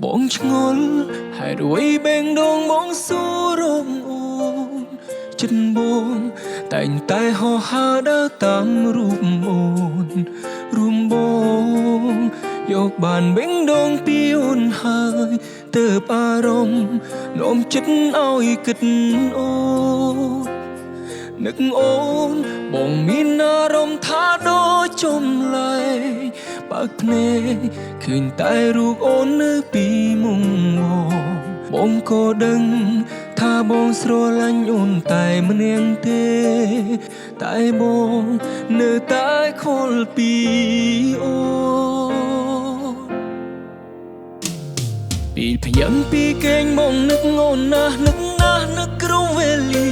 បងឆ្ងល់ហេតុអ្វីបេងដូងបងសួររកអូនចិត្តបងតែងតែហោះហើរដើរតាមរូបអូនរួមបងយកបានបេងដូងពីអូនហើយទើបអារម្មណ៍នោមចិត្តឲ្យគិតអូននឹកអូនបងមានអារម្មណ៍ថាដូចចំលែងបើកភ្នែកឃើញតែរូបអូននៅពីមុំបងក៏ដឹងថាបងស្រឡាញ់អូនតែម្នាក់ទេតែបងនៅតែខលពីអូនពីភ្ញាំពីកេងបងនឹកអូនណាស់នឹកក្រុងវេលា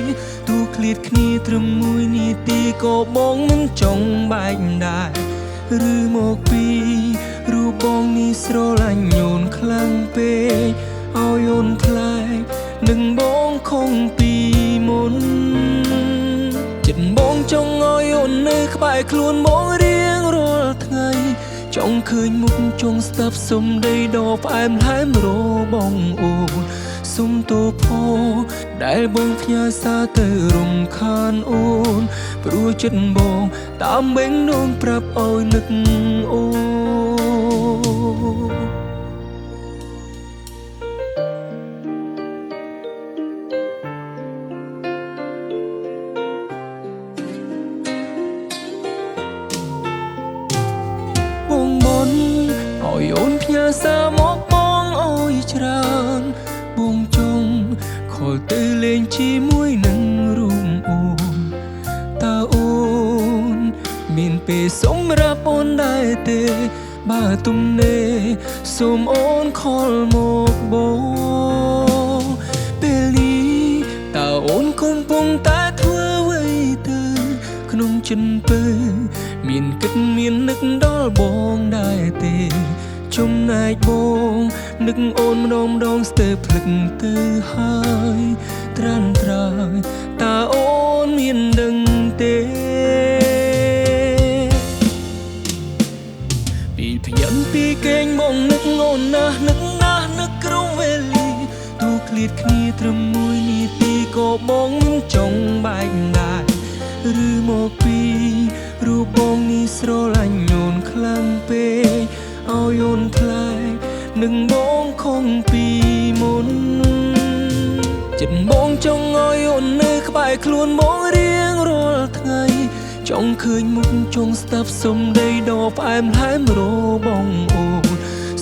ទូឃ្លាតគ្នាត្រឹមមួយនាទីក៏បងមិនចង់បែកដែរឬមកពីរូបបងនេះស្រឡាញ់អូនខ្លាំងពេកឲ្យអូនផ្លែកនឹងបងខំពីមុនចិត្តបងចង់ឲ្យអូននៅក្បែរខ្លួនបងរៀងរាល់ថ្ងៃចង់ឃើញមុខចង់ស្ដាប់សំដីដ៏ផ្អែមល្ហែមរបស់អូនសុំទោសផងដែលបងផ្ញើសារទៅរំខានអូនព្រោះចិត្តបងតាមបេងដូងប្រាប់ឲ្យនឹកអូនបងមន់ឲ្យអូនផ្ញើសារមកបងឲ្យច្រើនបងចង់ខលទៅលេងជាមួយនឹងរូបអូនតើអូនមានពេលសម្រាប់អូនដែរទេបើទំនេរសូមអូនខលមកបងពេលនេះតើអូនកំពុងតែធ្វើអ្វីទៅក្នុងចិនពើមានគិតមាននឹកដល់បងដែរទេចំណែកបងនឹកអូនម្ដងស្ទើរភ្លេចទៅហើយត្រានត្រើយតើអូនមានដឹងទេពីភ្ញាំពីកេងបងនឹកអូនណាស់នឹកក្រុងវេលាទូឃ្លាតគ្នាត្រឹមមួយនាទីក៏បងមិនចង់បែកដែរឬមកពីរូបបងនេះស្រឡាញ់អូនខ្លាំងពេកឲ្យអូនផ្លែកនឹងបងខំពីមុនចិត្តបងចង់ឲ្យអូននៅក្បែរខ្លួនបងរៀងរាល់ថ្ងៃចង់ឃើញមុខចង់ស្ដាប់សំដីដ៏ផ្អែមល្ហែមរបស់អូន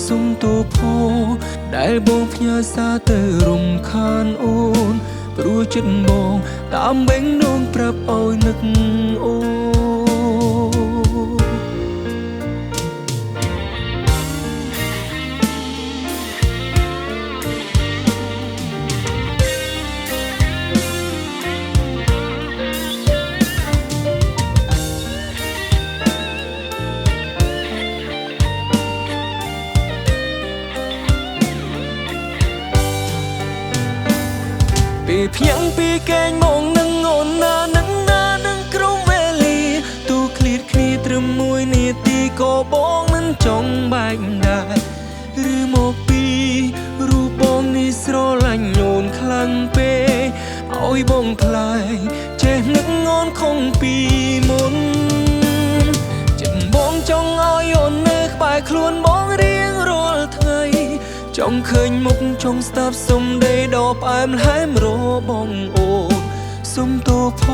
សុំទោសផងដែលបងផ្ញើសារទៅរំខានអូនព្រោះចិត្តបងតាមបេងដូងប្រាប់ឲ្យនឹកអូនពីភ្ញាំពីកេងមកនឹងអូនណានឹងក្រុងវេលាទូឃ្លាតគ្នាត្រឹមមួយនាទីក៏បងមិនចង់បែកដែរឬមកពីរូបបងនេះស្រឡាញ់អូនខ្លាំងពេកឲ្យបងថ្លៃចេះនឹកអូនខំពីមុនចិត្តបងចង់ឲ្យអូននៅក្បែរខ្លួនបងរៀងរាល់ថ្ងៃចង់ឃើញមុខចង់ស្ដាប់សំដីដ៏ផ្អែមល្ហែមរបស់អូនសុំទោសផ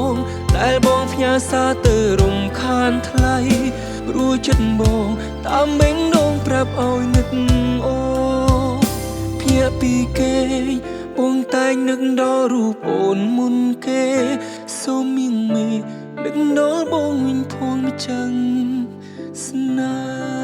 ងដែលបងផ្ញើសារទៅរំខានថ្លៃព្រោះចិត្តបងតាមបេងដូងប្រាប់ឲ្យនឹកអូនភ្ញាក់ពីគេបងតែងនឹកដល់រូបអូនមុនគេសូមមៀងមេនឹកដល់បងវិញផងចឹងស្នេហ៍